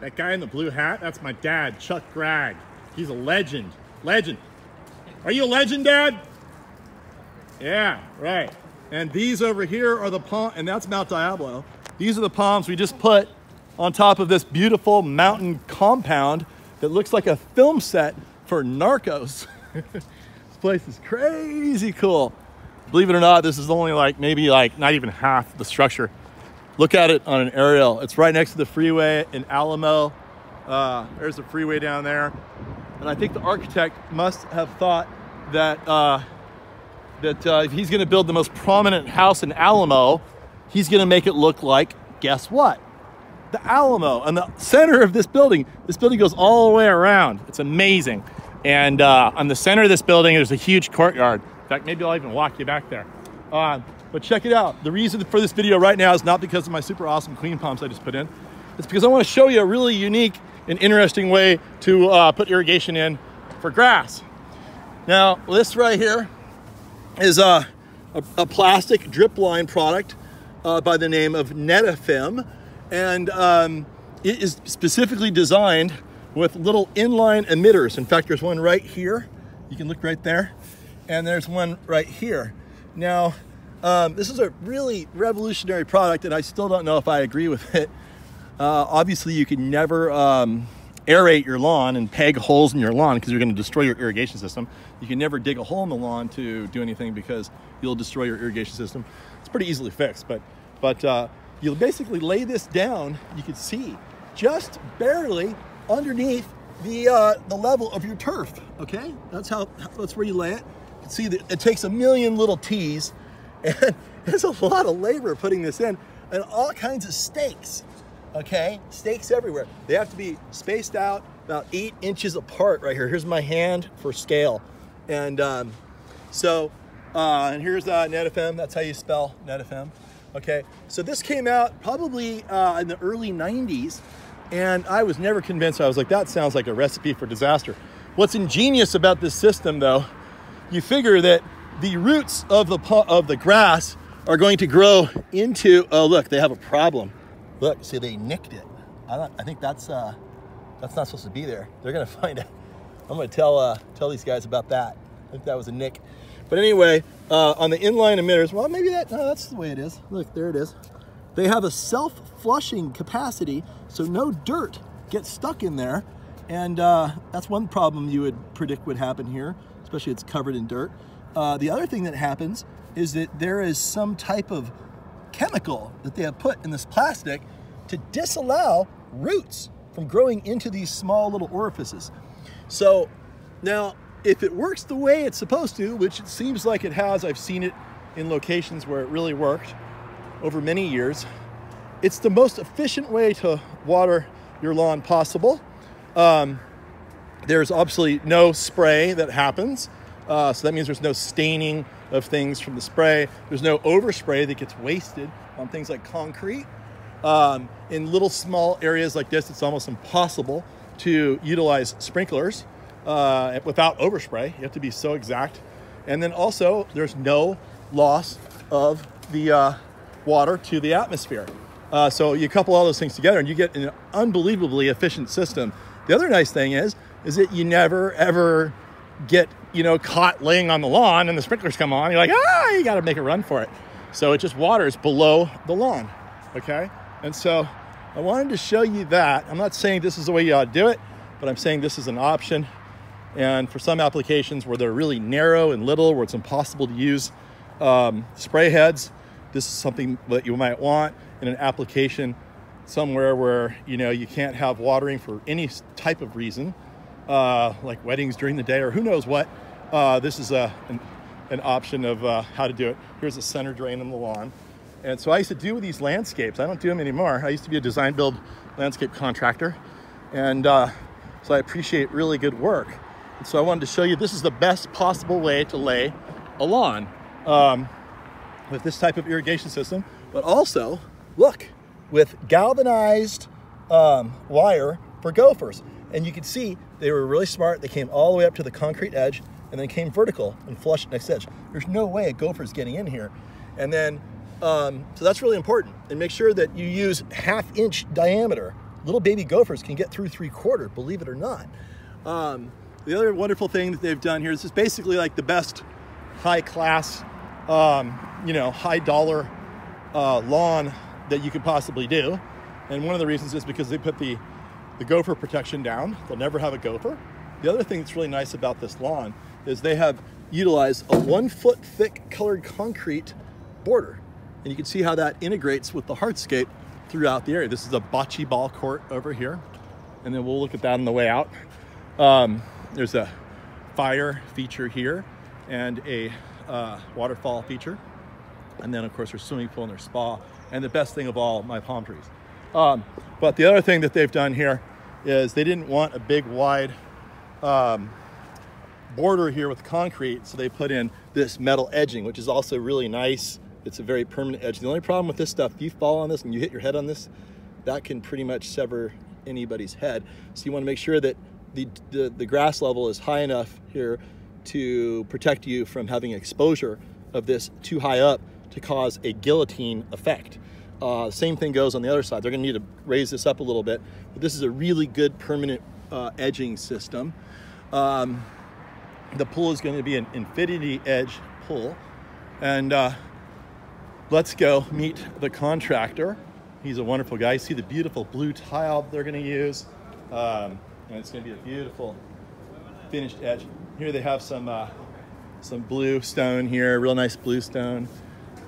That guy in the blue hat, that's my dad, Chuck Gragg. He's a legend. Legend. Are you a legend, Dad? Yeah, right. And these over here are the palm, and that's Mount Diablo. These are the palms we just put on top of this beautiful mountain compound that looks like a film set for Narcos. This place is crazy cool. Believe it or not, this is only maybe not even half the structure. Look at it on an aerial. It's right next to the freeway in Alamo. There's the freeway down there. And I think the architect must have thought that, if he's gonna build the most prominent house in Alamo, he's gonna make it look like, guess what? The Alamo. And the center of this building goes all the way around. It's amazing. And on the center of this building, there's a huge courtyard. In fact, maybe I'll even walk you back there. But check it out. The reason for this video right now is not because of my super awesome queen palms I just put in. It's because I want to show you a really unique and interesting way to put irrigation in for grass. Now, this right here is a plastic drip line product by the name of Netafim. And it is specifically designed with little inline emitters. In fact, there's one right here. You can look right there. And there's one right here. Now, this is a really revolutionary product, and I still don't know if I agree with it. Obviously, you can never aerate your lawn and peg holes in your lawn because you're going to destroy your irrigation system. You can never dig a hole in the lawn to do anything because you'll destroy your irrigation system. It's pretty easily fixed, but you'll basically lay this down. You can see just barely underneath the level of your turf. Okay, that's where you lay it. You can see that it takes a million little T's, and there's a lot of labor putting this in, and all kinds of stakes. Okay, stakes everywhere. They have to be spaced out about 8 inches apart right here. Here's my hand for scale. And and here's Netafim. That's how you spell Netafim. Okay, so this came out probably in the early 90s, and I was never convinced. I was like, that sounds like a recipe for disaster. What's ingenious about this system, though, you figure that the roots of the grass are going to grow into, oh look, they have a problem. Look, see, they nicked it. I think that's not supposed to be there. They're gonna find out. I'm gonna tell these guys about that. I think that was a nick. But anyway, on the inline emitters, well, maybe that's the way it is. Look, there it is. They have a self-flushing capacity, so no dirt gets stuck in there. And that's one problem you would predict would happen here, especially it's covered in dirt. The other thing that happens is that there is some type of chemical that they have put in this plastic to disallow roots from growing into these small little orifices. So now, if it works the way it's supposed to, which it seems like it has, I've seen it in locations where it really worked over many years, it's the most efficient way to water your lawn possible. There's obviously no spray that happens. So that means there's no staining of things from the spray. There's no overspray that gets wasted on things like concrete. In little small areas like this, it's almost impossible to utilize sprinklers without overspray. You have to be so exact. And then also, there's no loss of the water to the atmosphere. So you couple all those things together and you get an unbelievably efficient system. The other nice thing is that you never ever get caught laying on the lawn and the sprinklers come on. You're like, you got to make a run for it. So it just waters below the lawn. Okay. And so I wanted to show you that. I'm not saying this is the way you ought to do it, but I'm saying this is an option. And for some applications where they're really narrow and little, where it's impossible to use spray heads, this is something that you might want in an application somewhere where you can't have watering for any type of reason, like weddings during the day or who knows what. This is an option of how to do it. Here's a center drain on the lawn. And so I used to do these landscapes. I don't do them anymore. I used to be a design build landscape contractor. And so I appreciate really good work. And so I wanted to show you this is the best possible way to lay a lawn with this type of irrigation system. But also, look, with galvanized wire for gophers. And you can see they were really smart. They came all the way up to the concrete edge and then came vertical and flushed next edge. There's no way a gopher is getting in here. And then, so that's really important. And make sure that you use 1/2 inch diameter little baby gophers can get through 3/4, believe it or not. The other wonderful thing that they've done here is just basically like the best high class, you know, high dollar lawn that you could possibly do. And one of the reasons is because they put the gopher protection down. They'll never have a gopher. The other thing that's really nice about this lawn is they have utilized a 1 foot thick colored concrete border. And you can see how that integrates with the hardscape throughout the area. This is a bocce ball court over here. And then we'll look at that on the way out. There's a fire feature here and a waterfall feature. And then of course there's swimming pool and there's spa. And the best thing of all, my palm trees. But the other thing that they've done here is they didn't want a big wide border here with concrete, so they put in this metal edging, which is also really nice. It's a very permanent edge. The only problem with this stuff, if you fall on this and you hit your head on this, that can pretty much sever anybody's head. So you want to make sure that the grass level is high enough here to protect you from having exposure of this too high up to cause a guillotine effect. Same thing goes on the other side. They're going to need to raise this up a little bit, but this is a really good permanent edging system. The pool is going to be an infinity edge pool, and let's go meet the contractor. He's a wonderful guy. You see the beautiful blue tile they're going to use, and it's going to be a beautiful finished edge. Here they have some blue stone here, real nice blue stone.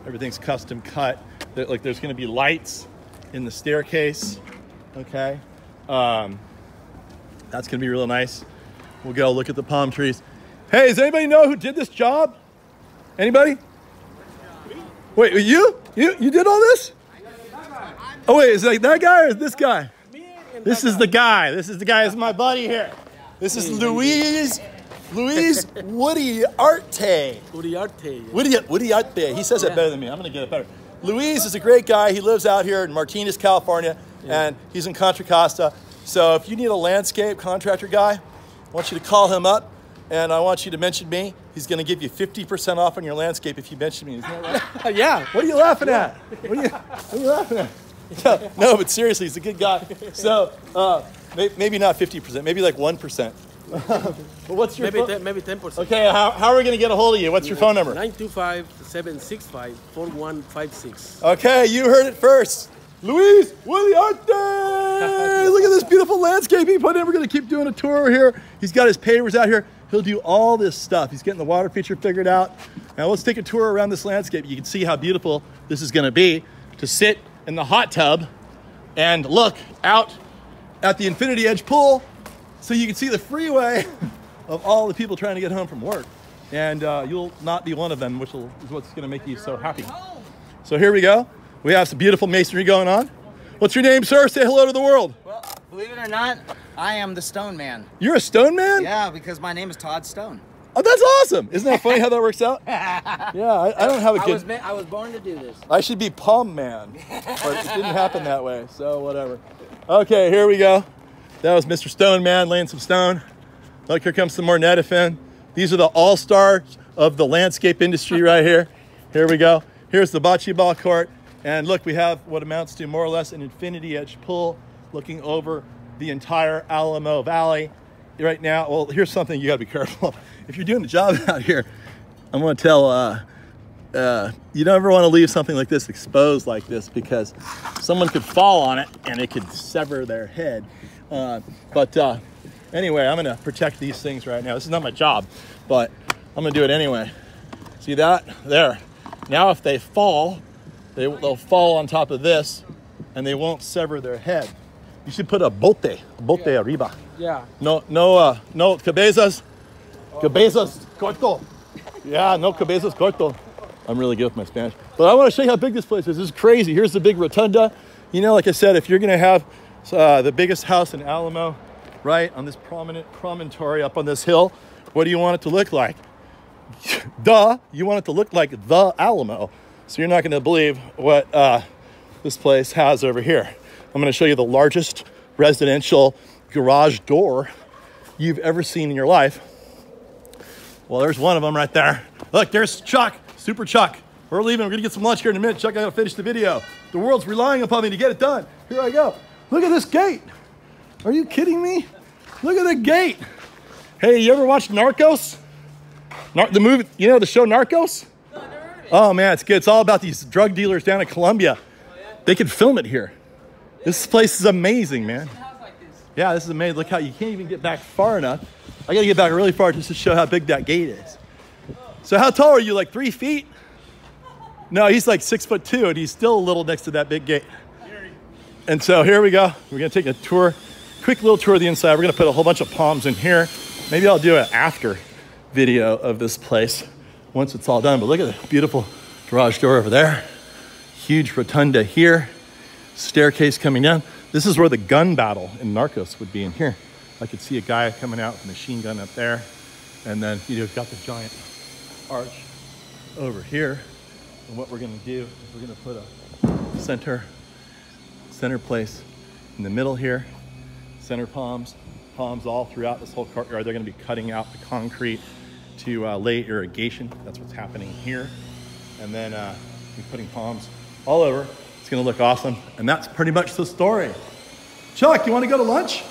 Everything's custom cut. Like there's going to be lights in the staircase. Okay, that's going to be real nice. We'll go look at the palm trees. Hey, does anybody know who did this job? Anybody? Wait, you did all this? Oh wait, is it like that guy or is this guy? This is the guy. This is the guy. This is my buddy here. This is Luis Uriarte. Uriarte. He says it better than me. I'm going to get it better. Luis is a great guy. He lives out here in Martinez, California, and he's in Contra Costa. So if you need a landscape contractor guy, I want you to call him up, and I want you to mention me. He's going to give you 50% off on your landscape if you mention me. Isn't that right? Yeah. What are you laughing at? What are you laughing at? No, but seriously, he's a good guy. So maybe not 50%, maybe like 1%. But what's your maybe 10%. Okay, how are we going to get a hold of you? What's your phone number? 925-765-4156. Okay, you heard it first. Luis Uriarte! Look at this beautiful landscape he put in. We're going to keep doing a tour here. He's got his pavers out here. He'll do all this stuff. He's getting the water feature figured out. Now let's take a tour around this landscape. You can see how beautiful this is going to be to sit in the hot tub and look out at the Infinity Edge pool so you can see the freeway of all the people trying to get home from work. And you'll not be one of them, which is what's going to make you so happy. So here we go. We have some beautiful masonry going on. What's your name, sir? Say hello to the world. Well, believe it or not, I am the Stone Man. You're a stone man? Yeah, because my name is Todd Stone. Oh, that's awesome. Isn't that funny how that works out? Yeah, I don't have a good... I was born to do this. I should be Palm Man, but it didn't happen that way, so whatever. Okay, here we go. That was Mr. Stone Man laying some stone. Look, here comes some more Netafim. These are the all-stars of the landscape industry right here. Here we go. Here's the bocce ball court. And look, we have what amounts to more or less an infinity edge pool looking over the entire Alamo Valley. Right now, well, here's something you gotta be careful of. If you're doing a job out here, I'm gonna tell, you don't ever wanna leave something like this exposed like this because someone could fall on it and it could sever their head. Anyway, I'm gonna protect these things right now. This is not my job, but I'm gonna do it anyway. See that? There. Now if they fall, they'll fall on top of this and they won't sever their head. You should put a bote arriba. Yeah. No cabezas corto. Yeah, no cabezas corto. I'm really good with my Spanish. But I want to show you how big this place is. This is crazy. Here's the big rotunda. You know, like I said, if you're going to have the biggest house in Alamo, right, on this prominent promontory up on this hill, what do you want it to look like? Duh, you want it to look like the Alamo. So you're not going to believe what this place has over here. I'm going to show you the largest residential garage door you've ever seen in your life. Well, there's one of them right there. Look, there's Chuck, Super Chuck. We're leaving. We're going to get some lunch here in a minute. Chuck, I got to finish the video. The world's relying upon me to get it done. Here I go. Look at this gate. Are you kidding me? Look at the gate. Hey, you ever watched Narcos? The movie, you know the show Narcos? No, I never heard of it. Oh man, it's good. It's all about these drug dealers down in Colombia. Oh, yeah? They could film it here. This place is amazing, man. A house like this. Yeah, this is amazing. Look how you can't even get back far enough. I gotta get back really far just to show how big that gate is. So how tall are you, like 3 feet? No, he's like 6'2", and he's still a little next to that big gate. And so here we go. We're gonna take a tour, quick little tour of the inside. We're gonna put a whole bunch of palms in here. Maybe I'll do an after video of this place once it's all done. But look at the beautiful garage door over there. Huge rotunda here. Staircase coming down. This is where the gun battle in Narcos would be in here. I could see a guy coming out with a machine gun up there. And then you've got the giant arch over here. And what we're gonna do is we're gonna put a center place in the middle here. Center palms all throughout this whole courtyard. They're gonna be cutting out the concrete to lay irrigation. That's what's happening here. And then we're putting palms all over. It's gonna look awesome. And that's pretty much the story. Chuck, you wanna go to lunch?